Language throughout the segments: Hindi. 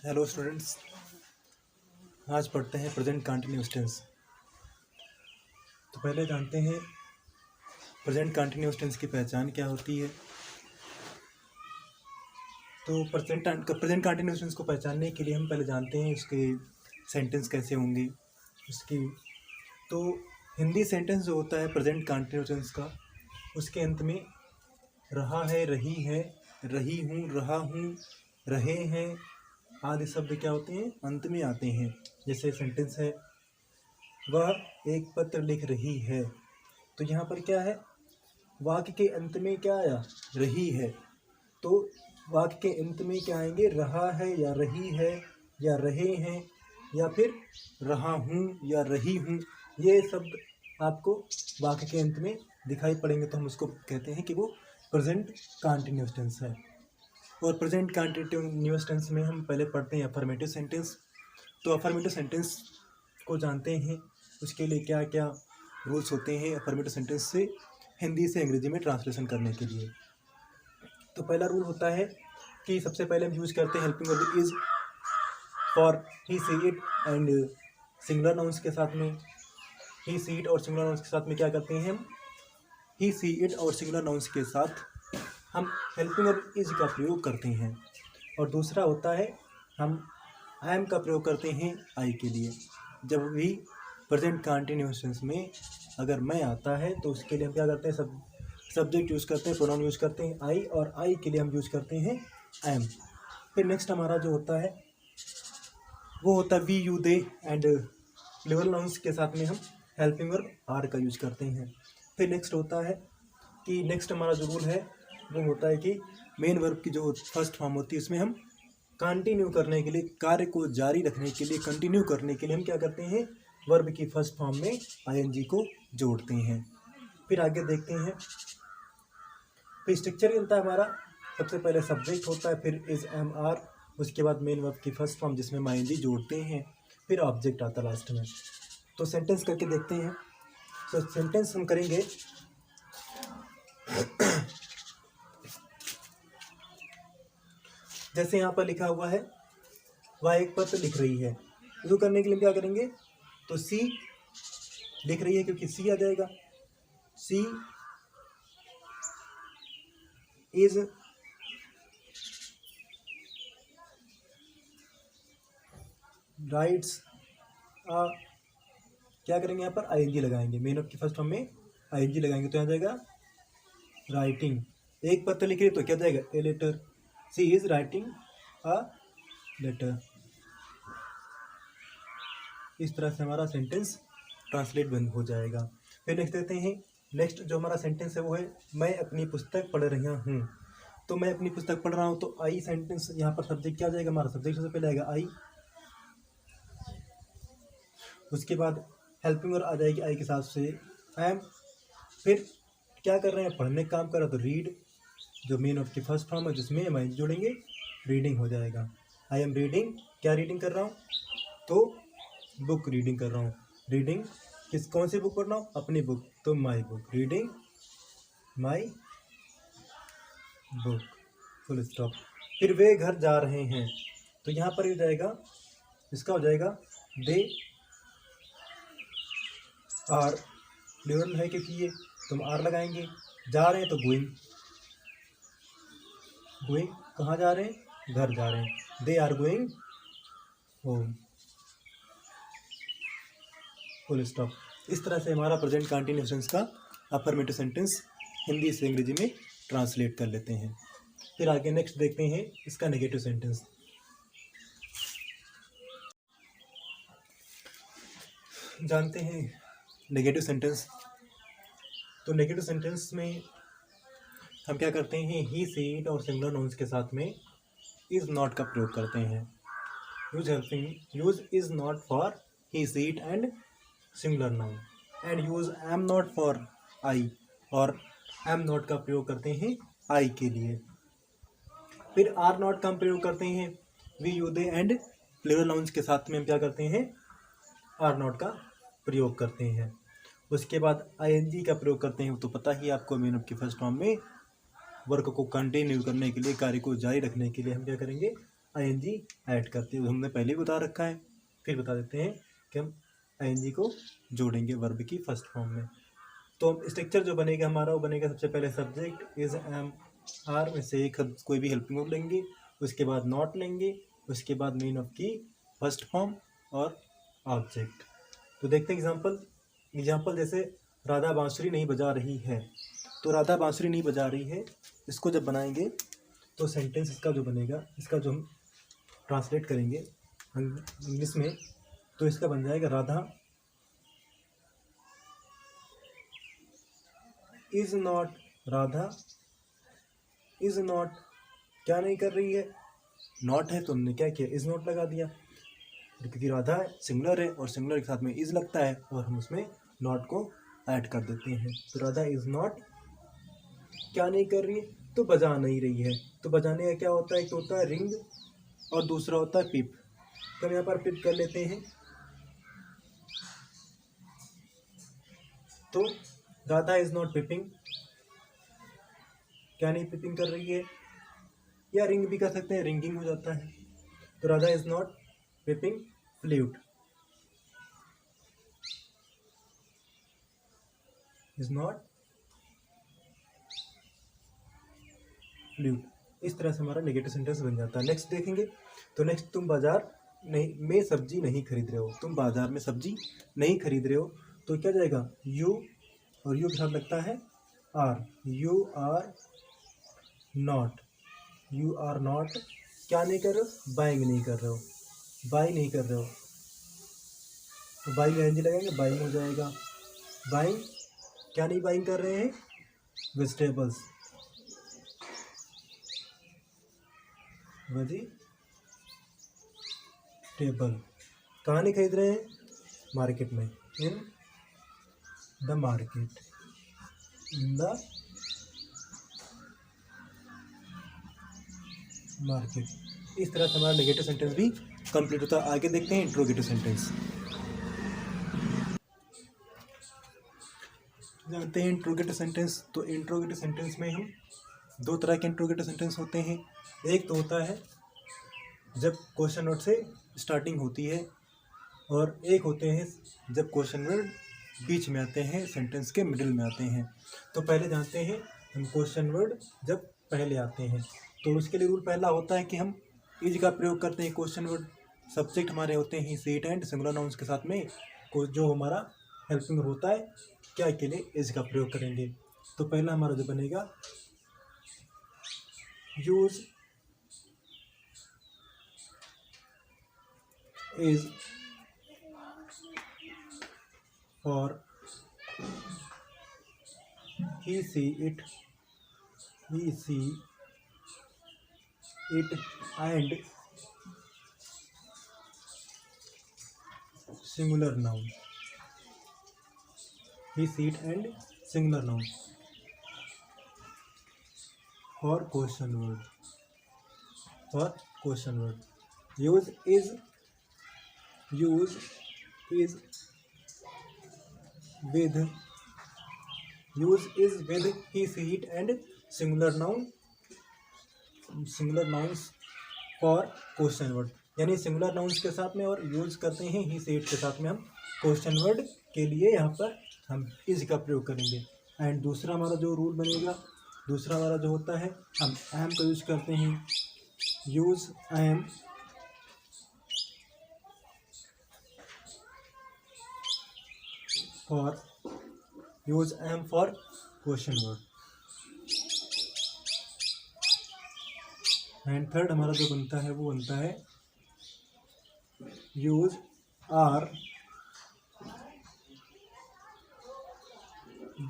हेलो स्टूडेंट्स, आज पढ़ते हैं प्रेजेंट कंटिन्यूअस टेंस। तो पहले जानते हैं प्रेजेंट कंटिन्यूअस टेंस की पहचान क्या होती है। तो प्रेजेंट कंटिन्यूअस टेंस को पहचानने के लिए हम पहले जानते हैं उसके सेंटेंस कैसे होंगे उसकी। तो हिंदी सेंटेंस जो होता है प्रेजेंट कंटिन्यूअस टेंस का, उसके अंत में रहा है, रही है, रही हूँ, रहा हूँ, रहे हैं आदि शब्द क्या होते हैं, अंत में आते हैं। जैसे सेंटेंस है, वह एक पत्र लिख रही है। तो यहाँ पर क्या है, वाक्य के अंत में क्या आया, रही है। तो वाक्य के अंत में क्या आएंगे, रहा है या रही है या रहे हैं या फिर रहा हूँ या रही हूँ। ये शब्द आपको वाक्य के अंत में दिखाई पड़ेंगे तो हम उसको कहते हैं कि वो प्रेजेंट कंटिन्यूअस टेंस है। और प्रेजेंट कंटिन्यूअस टेंस में हम पहले पढ़ते हैं अफर्मेटिव सेंटेंस। तो अफर्मेटिव सेंटेंस को जानते हैं, उसके लिए क्या क्या रूल्स होते हैं अफर्मेटिव सेंटेंस से हिंदी से अंग्रेजी में ट्रांसलेशन करने के लिए। तो पहला रूल होता है कि सबसे पहले हम यूज़ करते हैं helping verb is for he she it and singular nouns के साथ में। ही सी इट और सिंगुलर नाउन्स के साथ में क्या करते हैं हम, ही सी इट और सिंगुलर नाउन्स के साथ हम हेल्पिंग वर्ब इज का प्रयोग करते हैं। और दूसरा होता है हम आई एम का प्रयोग करते हैं आई के लिए। जब भी प्रेजेंट कंटिन्यूअस टेंस में अगर मैं आता है तो उसके लिए हम क्या करते हैं, सब्जेक्ट यूज़ करते हैं, प्रोनाउन यूज़ करते हैं आई, और आई के लिए हम यूज़ करते हैं आई एम। फिर नेक्स्ट हमारा जो होता है वो होता है we, you, they and plural nouns के साथ में हम हेल्पिंग वर्ब आर का यूज़ करते हैं। फिर नेक्स्ट होता है कि नेक्स्ट हमारा जो रूल है वो होता है कि मेन वर्ब की जो फर्स्ट फॉर्म होती है उसमें हम कंटिन्यू करने के लिए, कार्य को जारी रखने के लिए, कंटिन्यू करने के लिए हम क्या करते हैं, वर्ब की फर्स्ट फॉर्म में आईएनजी को जोड़ते हैं। फिर आगे देखते हैं, फिर स्ट्रक्चर होता है हमारा, सबसे पहले सब्जेक्ट होता है, फिर इज एम आर, उसके बाद मेन वर्ब की फर्स्ट फॉर्म जिसमें हम आईएनजी जोड़ते हैं, फिर ऑब्जेक्ट आता है लास्ट में। तो सेंटेंस करके देखते हैं। तो सेंटेंस हम करेंगे जैसे यहाँ पर लिखा हुआ है वह एक पत्र लिख रही है। इसको करने के लिए क्या करेंगे, तो सी लिख रही है क्योंकि सी आ जाएगा। सी इज राइट्स आ, क्या करेंगे यहाँ पर आईएनजी लगाएंगे, मेन ऑफ की फर्स्ट फॉर्म में आईएनजी लगाएंगे तो यहाँ जाएगा राइटिंग। एक पत्र लिख रही है तो क्या जाएगा, a letter. She is writing a letter. इस तरह से हमारा सेंटेंस ट्रांसलेट बंद हो जाएगा। फिर नेक्स्ट देखते हैं, नेक्स्ट जो हमारा सेंटेंस है वो है मैं अपनी पुस्तक पढ़ रहा हूँ। तो मैं अपनी पुस्तक पढ़ रहा हूँ तो आई सेंटेंस, यहाँ पर सब्जेक्ट क्या जाएगा, हमारा सब्जेक्ट सबसे पहले आएगा आई, उसके बाद हेल्पिंग वर्ब आ जाएगी आई के साथ से एम। फिर क्या कर रहे हैं, पढ़ने का काम कर रहे हैं तो रीड, जो मेन ऑफ की फर्स्ट फॉर्म है जिसमें हम आई जोड़ेंगे, रीडिंग हो जाएगा। आई एम रीडिंग, क्या रीडिंग कर रहा हूँ, तो बुक रीडिंग कर रहा हूँ। रीडिंग कौन सी बुक पढ़ रहा हूँ, अपनी बुक, तो my book, reading my book, full stop. फिर वे घर जा रहे हैं तो यहाँ पर हो जाएगा, इसका हो जाएगा दे आर, प्लूरल है क्योंकि ये, तुम आर लगाएंगे। जा रहे हैं तो गोइंग, गोइंग कहाँ जा रहे हैं, घर जा रहे हैं, they are going home, full stop. इस तरह से हमारा प्रेजेंट कंटिन्यूअस टेंस का अफर्मेटिव सेंटेंस हिंदी से अंग्रेजी में ट्रांसलेट कर लेते हैं। फिर आगे नेक्स्ट देखते हैं इसका नेगेटिव सेंटेंस। जानते हैं नेगेटिव सेंटेंस। तो नेगेटिव सेंटेंस में हम क्या करते हैं, ही, सी, इट और सिंगुलर नाउन्स के साथ में इज नॉट का प्रयोग करते हैं। Use is not for he, she, it and singular noun, and use am not for I, और एम नॉट का प्रयोग करते हैं आई के लिए। फिर आर नॉट का हम प्रयोग करते हैं we, you, they and plural nouns के साथ में हम क्या करते हैं, आर नॉट का प्रयोग करते हैं। उसके बाद आईएनजी का प्रयोग करते हैं, तो पता ही आपको, मेन ऑफ की फर्स्ट फॉर्म में वर्क को कंटिन्यू करने के लिए, कार्य को जारी रखने के लिए हम क्या करेंगे, आईएनजी ऐड करते हैं। हमने पहले भी बता रखा है, फिर बता देते हैं कि हम आईएनजी को जोड़ेंगे वर्ब की फर्स्ट फॉर्म में। तो स्ट्रक्चर जो बनेगा हमारा वो बनेगा, सबसे पहले सब्जेक्ट इज एम आर में से एक कोई भी हेल्पिंग वर्ब लेंगे, उसके बाद नॉट लेंगे, उसके बाद मेन ऑफ की फर्स्ट फॉर्म और ऑब्जेक्ट। तो देखते हैं एग्जाम्पल जैसे राधा बांसुरी नहीं बजा रही है। तो राधा बांसुरी नहीं बजा रही है, इसको जब बनाएंगे तो सेंटेंस इसका जो बनेगा, इसका जो हम ट्रांसलेट करेंगे इंग्लिश में, तो इसका बन जाएगा Radha is not, Radha is not क्या नहीं कर रही है, नॉट है तो हमने क्या किया, इज नॉट लगा दिया, क्योंकि राधा सिंगुलर है और सिंगुलर के साथ में इज लगता है और हम उसमें नॉट को ऐड कर देते हैं। तो राधा इज नॉट क्या नहीं कर रही है, तो बजा नहीं रही है। तो बजाने का क्या होता है, एक तो होता है रिंग और दूसरा होता है पिप। तो हम यहाँ पर पिप कर लेते हैं। तो राधा इज नॉट पिपिंग, क्या नहीं पिपिंग कर रही है, या रिंग भी कर सकते हैं, रिंगिंग हो जाता है। तो Radha is not peeping flute, is not flute. इस तरह से हमारा नेगेटिव सेंटेंस बन जाता है। नेक्स्ट देखेंगे, तो नेक्स्ट तुम बाजार नहीं में सब्जी नहीं खरीद रहे हो, तुम बाजार में सब्जी नहीं खरीद रहे हो, तो क्या जाएगा यू, और यू के साथ लगता है are, you are not, you are not क्या नहीं कर रहे हो, बाइंग नहीं कर रहे हो, बाई नहीं कर रहे हो, तो बाइंग एनजी लगाएंगे, बाइंग हो जाएगा। बाइंग क्या नहीं बाइंग कर रहे हैं, वेजिटेबल्स, वेजिटेबल कहाँ नहीं खरीद रहे हैं, मार्केट में, in the market, in the market. इस तरह से हमारा नेगेटिव सेंटेंस भी कंप्लीट होता है। आगे देखते हैं इंट्रोगेटिव सेंटेंस। जानते हैं इंट्रोगेटिव सेंटेंस। तो इंट्रोगेटिव सेंटेंस में हम दो तरह के इंट्रोगेटिव सेंटेंस होते हैं। एक तो होता है जब क्वेश्चन वर्ड से स्टार्टिंग होती है, और एक होते हैं जब क्वेश्चन वर्ड बीच में आते हैं, सेंटेंस के मिडिल में आते हैं। तो पहले जानते हैं हम क्वेश्चन वर्ड जब पहले आते हैं, तो उसके लिए रूल पहला होता है कि हम इज का प्रयोग करते हैं। क्वेश्चन वर्ड सब्जेक्ट हमारे होते हैं ही, सीट एंड सिंगुलर नाउन्स के साथ में जो हमारा हेल्पिंग होता है, क्या के लिए इज का प्रयोग करेंगे। तो पहला हमारा जो बनेगा use is for he see it and singular noun, he see it and singular noun for question word, use is with he see it and singular nouns for question word, यानी सिंगुलर नाउन्स के साथ में और यूज करते हैं ही सी इट के साथ में हम क्वेश्चन वर्ड के लिए यहाँ पर हम इज का प्रयोग करेंगे। एंड दूसरा हमारा जो रूल बनेगा, दूसरा हमारा जो होता है, हम एम का यूज करते हैं, use am for question word. And third हमारा जो बनता है वो बनता है यूज आर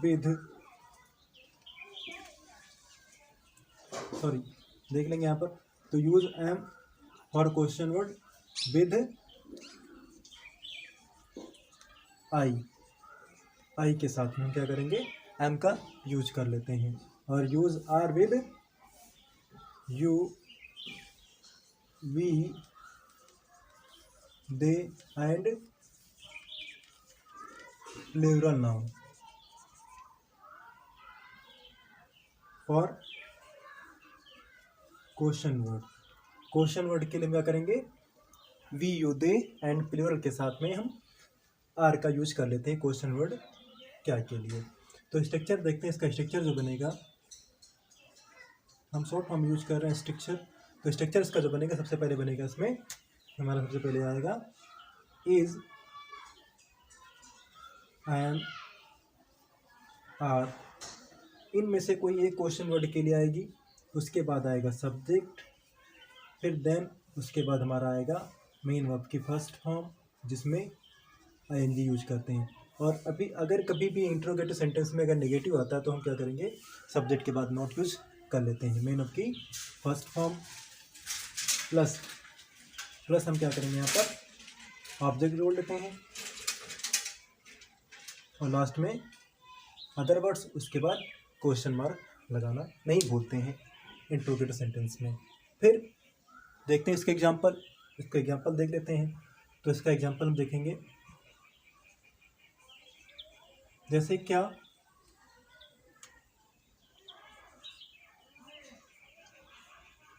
विद, सॉरी देख लेंगे यहाँ पर, तो use am for question word with I के साथ में हम क्या करेंगे, एम का यूज कर लेते हैं। और use are with you, we, they and plural noun for question word. Question word के लिए हम क्या करेंगे, we you they and plural के साथ में हम आर का यूज कर लेते हैं क्वेश्चन वर्ड क्या के लिए। तो स्ट्रक्चर देखते हैं, इसका स्ट्रक्चर जो बनेगा, हम शॉर्ट फॉर्म यूज कर रहे हैं स्ट्रक्चर। तो स्ट्रक्चर इसका जो बनेगा, सबसे पहले बनेगा इसमें हमारा सबसे पहले आएगा इज, एंड, आर, इनमें से कोई एक क्वेश्चन वर्ड के लिए आएगी। उसके बाद आएगा सब्जेक्ट, फिर देन उसके बाद हमारा आएगा मेन वर्ब की फर्स्ट फॉर्म जिसमें आईएनजी यूज करते हैं। और अभी अगर कभी भी इंट्रोगेटिव सेंटेंस में अगर नेगेटिव आता है तो हम क्या करेंगे, सब्जेक्ट के बाद नॉट यूज कर लेते हैं। मेन वर्ब की फर्स्ट फॉर्म प्लस प्लस हम क्या करेंगे, यहाँ पर ऑब्जेक्ट जोड़ लेते हैं और लास्ट में अदर वर्ड्स, उसके बाद क्वेश्चन मार्क लगाना नहीं भूलते हैं इंट्रोगेटिव सेंटेंस में। फिर देखते हैं इसके एग्जांपल, इसका एग्जांपल देख लेते हैं। तो इसका एग्जांपल हम देखेंगे, जैसे क्या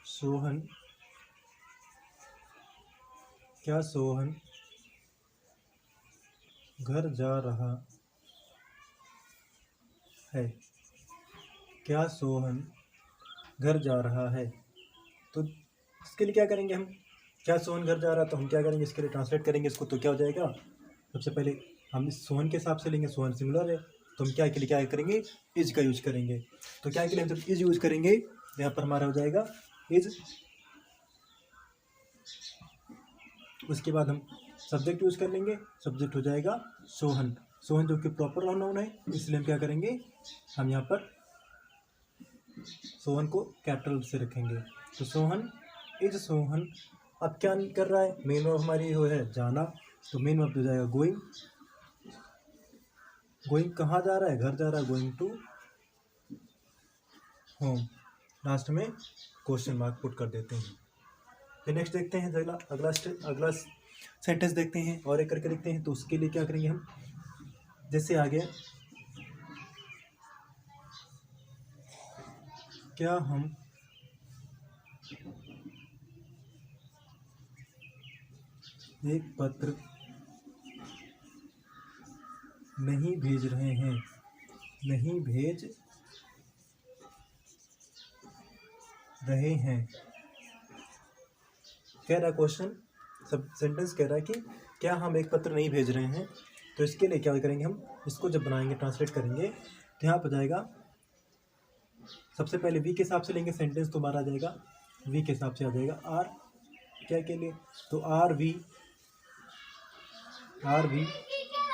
सोहन घर जा रहा है, क्या सोहन घर जा रहा है। तो इसके लिए क्या करेंगे हम, क्या सोहन घर जा रहा है, तो हम क्या करेंगे, इसके लिए ट्रांसलेट करेंगे इसको। तो क्या हो जाएगा, सबसे पहले हम इस सोहन के हिसाब से लेंगे, सोहन सिंगुलर है तो हम क्या के लिए क्या करेंगे, इज का यूज करेंगे। तो क्या के लिए हम जब इज यूज करेंगे, यहाँ पर हमारा हो जाएगा इज, उसके बाद हम सब्जेक्ट यूज कर लेंगे, सब्जेक्ट हो जाएगा सोहन। सोहन जो कि प्रॉपर प्रोनाउन है, इसलिए हम क्या करेंगे, हम यहाँ पर सोहन को कैपिटल से रखेंगे। तो सोहन इज सोहन। अब क्या कर रहा है, मेन वर्ब हमारी वो है जाना, तो मेन वर्ब हो जाएगा गोइंग। गोइंग कहाँ जा रहा है, घर जा रहा है, गोइंग टू होम। लास्ट में क्वेश्चन मार्क पुट कर देते हैं। फिर नेक्स्ट देखते हैं, अगला सेंटेंस देखते हैं और एक करके देखते हैं। तो उसके लिए क्या करेंगे हम, जैसे आ गया, क्या हम एक पत्र नहीं भेज रहे हैं, नहीं भेज रहे हैं। कह रहा क्वेश्चन, सब सेंटेंस कह रहा है कि क्या हम एक पत्र नहीं भेज रहे हैं। तो इसके लिए क्या करेंगे, हम इसको जब बनाएंगे, ट्रांसलेट करेंगे, तो यहाँ पर जाएगा, सबसे पहले वी के हिसाब से लेंगे सेंटेंस, तो हमारा आ जाएगा वी के हिसाब से आ जाएगा आर क्या के लिए, तो आर वी।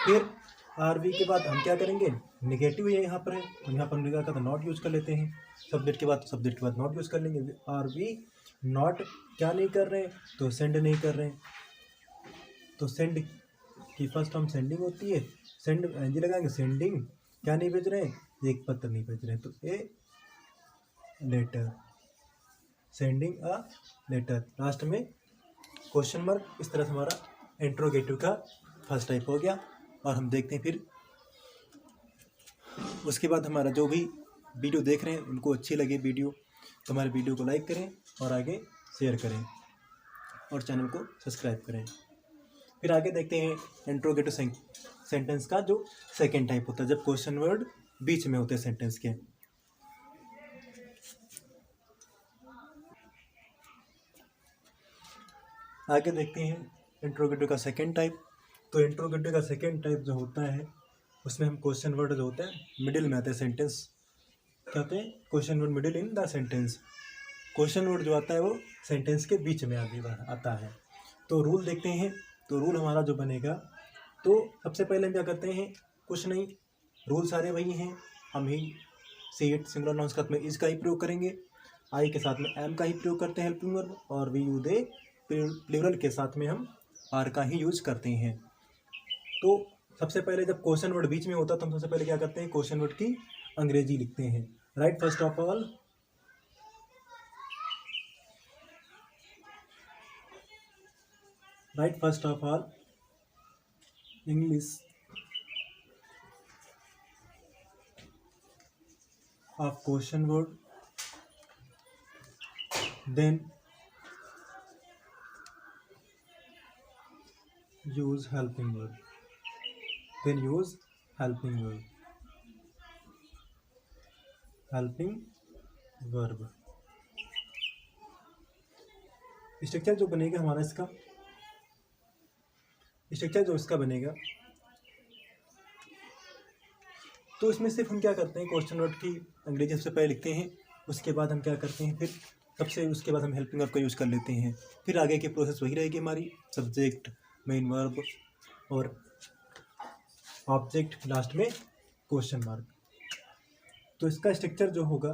फिर आर वी के बाद हम क्या करेंगे, निगेटिव है यहाँ पर है, तो यहाँ पर निगेटिव का तो नॉट यूज कर लेते हैं। सब्जेक्ट के बाद नॉट यूज कर लेंगे। आर वी नॉट क्या नहीं कर रहे हैं, तो सेंड नहीं कर रहे हैं। तो सेंड की फर्स्ट फॉर्म सेंडिंग होती है, सेंड एनजी लगाएंगे, सेंडिंग क्या नहीं भेज रहे हैं, एक पत्र नहीं भेज रहे हैं, तो a letter, sending a letter. Last में क्वेश्चन मार्क। इस तरह से हमारा इंट्रोगेटिव का फर्स्ट टाइप हो गया। और हम देखते हैं फिर उसके बाद हमारा जो भी वीडियो देख रहे हैं उनको अच्छी लगे वीडियो, तो हमारे वीडियो को लाइक करें और आगे शेयर करें और चैनल को सब्सक्राइब करें। फिर आगे देखते हैं इंट्रोगेटिव सेंटेंस का जो सेकेंड टाइप होता है, जब क्वेश्चन वर्ड बीच में होते हैं सेंटेंस के। आगे देखते हैं इंट्रोगेटिव का सेकेंड टाइप। तो इंट्रोगेटिव का सेकेंड टाइप जो होता है, उसमें हम क्वेश्चन वर्ड जो होते हैं मिडिल में आते हैं, सेंटेंस क्या होते हैं, question word middle in the sentence. Question word जो आता है वो सेंटेंस के बीच में आगे आता है। तो रूल देखते हैं। तो रूल हमारा जो बनेगा, तो सबसे पहले हम क्या करते हैं, कुछ नहीं, रूल सारे वही हैं। हम ही सी इट सिंगुलर नाउन्स के साथ में इज का ही प्रयोग करेंगे, आई के साथ में एम का ही प्रयोग करते हैं हेल्पिंग वर्ब, और वी यू दे प्लूरल के साथ में हम आर का ही यूज करते हैं। तो सबसे पहले जब क्वेश्चन वर्ड बीच में होता है तो हम सबसे पहले क्या करते हैं, क्वेश्चन वर्ड की अंग्रेजी लिखते हैं। Right first of all English of question word, then use helping verb, then use helping verb, helping verb। Structure जो बनेगा हमारा इसका, स्ट्रक्चर जो इसका बनेगा, तो इसमें सिर्फ हम क्या करते हैं, क्वेश्चन वर्ड की अंग्रेजी सबसे पहले लिखते हैं, उसके बाद हम क्या करते हैं, फिर सबसे उसके बाद हम हेल्पिंग वर्ब का यूज़ कर लेते हैं। फिर आगे की प्रोसेस वही रहेगी हमारी, सब्जेक्ट, मेन वर्ब और ऑब्जेक्ट, लास्ट में क्वेश्चन मार्क। तो इसका स्ट्रक्चर जो होगा,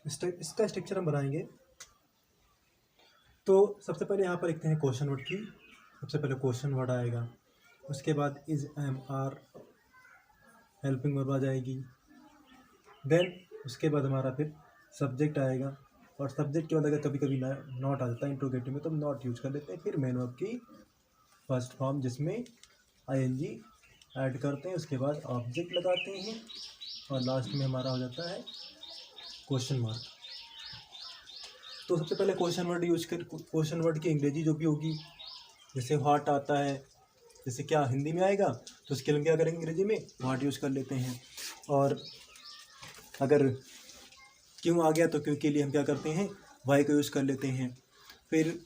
इसका स्ट्रक्चर हम बनाएंगे। तो सबसे पहले यहाँ पर लिखते हैं क्वेश्चन वर्ड की, सबसे पहले क्वेश्चन वर्ड आएगा, उसके बाद is, am, are, helping verb आ जाएगी। देन उसके बाद हमारा फिर सब्जेक्ट आएगा, और सब्जेक्ट के बाद अगर कभी कभी नॉट आ जाता है इंट्रोगेटिव में तो हम नॉट यूज कर लेते हैं। फिर मेन वर्ब की फर्स्ट फॉर्म जिसमें आईएनजी ऐड करते हैं, उसके बाद ऑब्जेक्ट लगाते हैं, और लास्ट में हमारा हो जाता है क्वेश्चन मार्क। तो सबसे पहले क्वेश्चन वर्ड यूज कर, क्वेश्चन वर्ड की अंग्रेजी जो भी होगी, जैसे व्हाट आता है, जैसे क्या हिंदी में आएगा तो उसके लिए हम क्या करेंगे, अंग्रेजी में व्हाट यूज कर लेते हैं। और अगर क्यों आ गया तो क्यों के लिए हम क्या करते हैं, वाई को यूज़ कर लेते हैं। फिर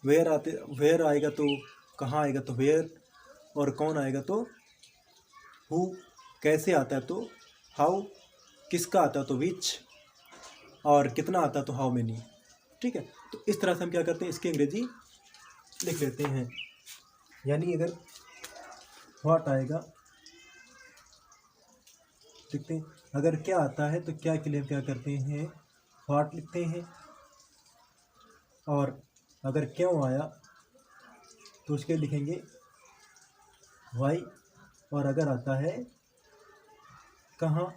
वेयर आएगा तो कहाँ आएगा तो वेयर, और कौन आएगा तो हु, कैसे आता है तो हाउ, किसका आता है तो विच, और कितना आता है तो हाउ मेनी। ठीक है, तो इस तरह से हम क्या करते हैं, इसकी अंग्रेजी लिख लेते हैं। यानी अगर व्हाट आएगा, लिखते हैं, अगर क्या आता है तो क्या के लिए हम क्या करते हैं, व्हाट लिखते हैं। और अगर क्यों आया तो उसके लिखेंगे वाई, और अगर आता है कहाँ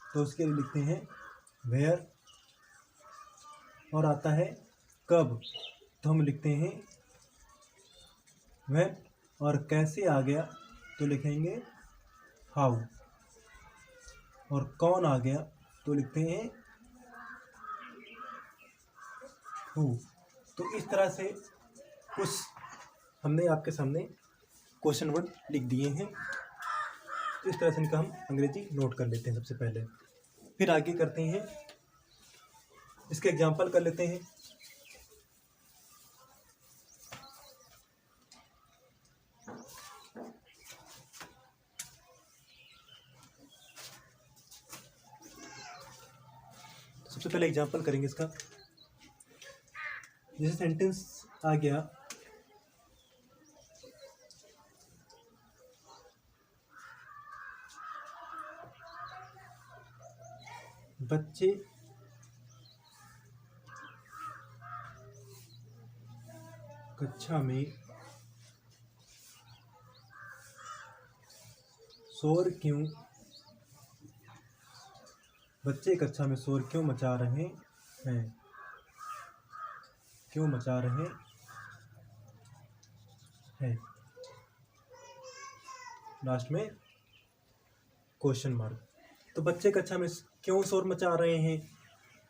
तो उसके लिए लिखते हैं वेयर, और आता है कब तो हम लिखते हैं व्हेन, और कैसे आ गया तो लिखेंगे हाउ, और कौन आ गया तो लिखते हैं हु। तो इस तरह से कुछ हमने आपके सामने क्वेश्चन वर्ड लिख दिए हैं। तो इस तरह से इनका हम अंग्रेजी नोट कर लेते हैं सबसे पहले, फिर आगे करते हैं, इसके एग्जाम्पल कर लेते हैं। सबसे पहले एग्जाम्पल करेंगे इसका, जैसे सेंटेंस आ गया, बच्चे कक्षा में शोर क्यों, बच्चे कक्षा में शोर क्यों मचा रहे हैं, क्यों मचा रहे हैं, लास्ट में क्वेश्चन मार्क। तो बच्चे कक्षा में क्यों शोर मचा रहे हैं,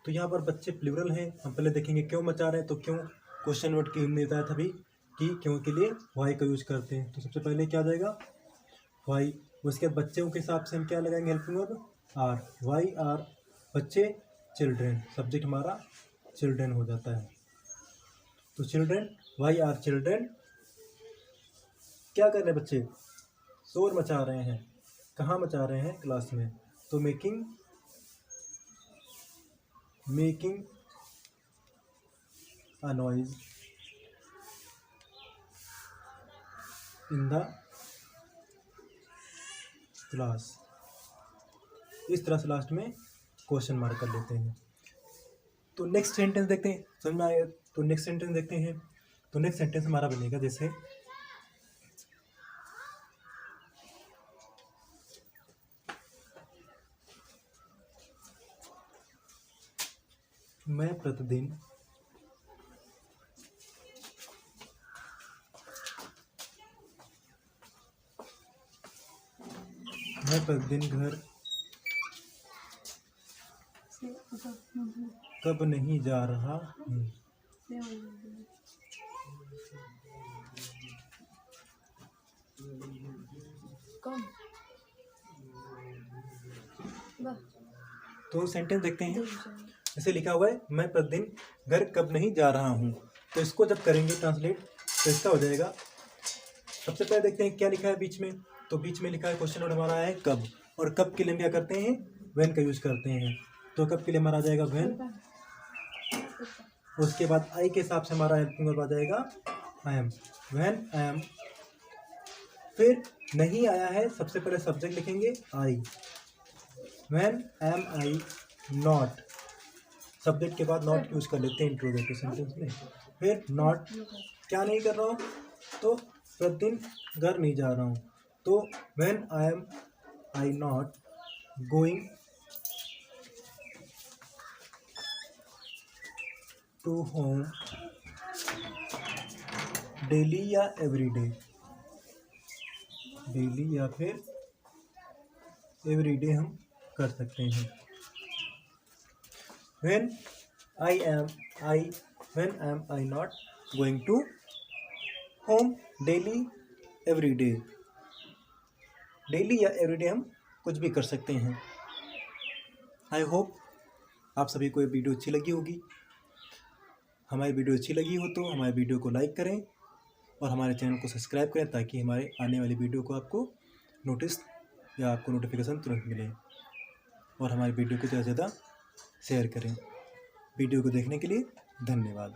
तो यहाँ पर बच्चे प्लूरल हैं, हम पहले देखेंगे क्यों मचा रहे हैं, तो क्यों क्वेश्चन वर्ड की हमने बताया था अभी कि क्यों के लिए वाई का यूज करते हैं। तो सबसे पहले क्या आ जाएगा वाई, उसके बाद बच्चों के हिसाब से हम क्या लगाएंगे, helping verb are, why are बच्चे, चिल्ड्रेन, सब्जेक्ट हमारा चिल्ड्रेन हो जाता है। तो चिल्ड्रेन, वाई आर चिल्ड्रेन, क्या कर रहे हैं बच्चे, शोर मचा रहे हैं, कहाँ मचा रहे हैं, क्लास में। तो making a noise in the class. इस तरह से लास्ट में क्वेश्चन मार्क कर लेते हैं। तो नेक्स्ट सेंटेंस देखते हैं, समझ में आया, तो नेक्स्ट सेंटेंस देखते हैं। तो नेक्स्ट सेंटेंस हमारा बनेगा जैसे, मैं प्रतिदिन घर कब नहीं जा रहा हूँ। तो सेंटेंस देखते हैं। जैसे लिखा हुआ है मैं प्रतिदिन घर कब नहीं जा रहा हूँ, तो इसको जब करेंगे ट्रांसलेट तो इसका हो जाएगा। सबसे पहले देखते हैं क्या लिखा है बीच में। तो बीच में लिखा है क्वेश्चन वर्ड हमारा है कब, और कब के लिए हम क्या करते हैं, व्हेन का यूज करते हैं। तो कब के लिए हमारा आ जाएगा व्हेन। उसके बाद आई के हिसाब से हमारा हेल्पिंग वर्ब आ जाएगा I am, when I am. फिर नहीं आया है, सबसे पहले सब्जेक्ट लिखेंगे I, when am I not. Subject के बाद नॉट यूज कर लेते हैं इंट्रोगेटिव सेंटेंस में। फिर नॉट क्या नहीं कर रहा हूँ, तो प्रतिदिन घर नहीं जा रहा हूँ, तो when I am I not going to home daily या एवरीडे। डेली या फिर एवरीडे हम कर सकते हैं। When I am I not going to home daily everyday. Daily या एवरीडे हम कुछ भी कर सकते हैं। आई होप आप सभी को ये वीडियो अच्छी लगी होगी। हमारी वीडियो अच्छी लगी हो तो हमारे वीडियो को लाइक करें और हमारे चैनल को सब्सक्राइब करें, ताकि हमारे आने वाली वीडियो को आपको नोटिस या आपको नोटिफिकेशन तुरंत मिले। और हमारी वीडियो को ज़्यादा से ज़्यादा शेयर करें। वीडियो को देखने के लिए धन्यवाद।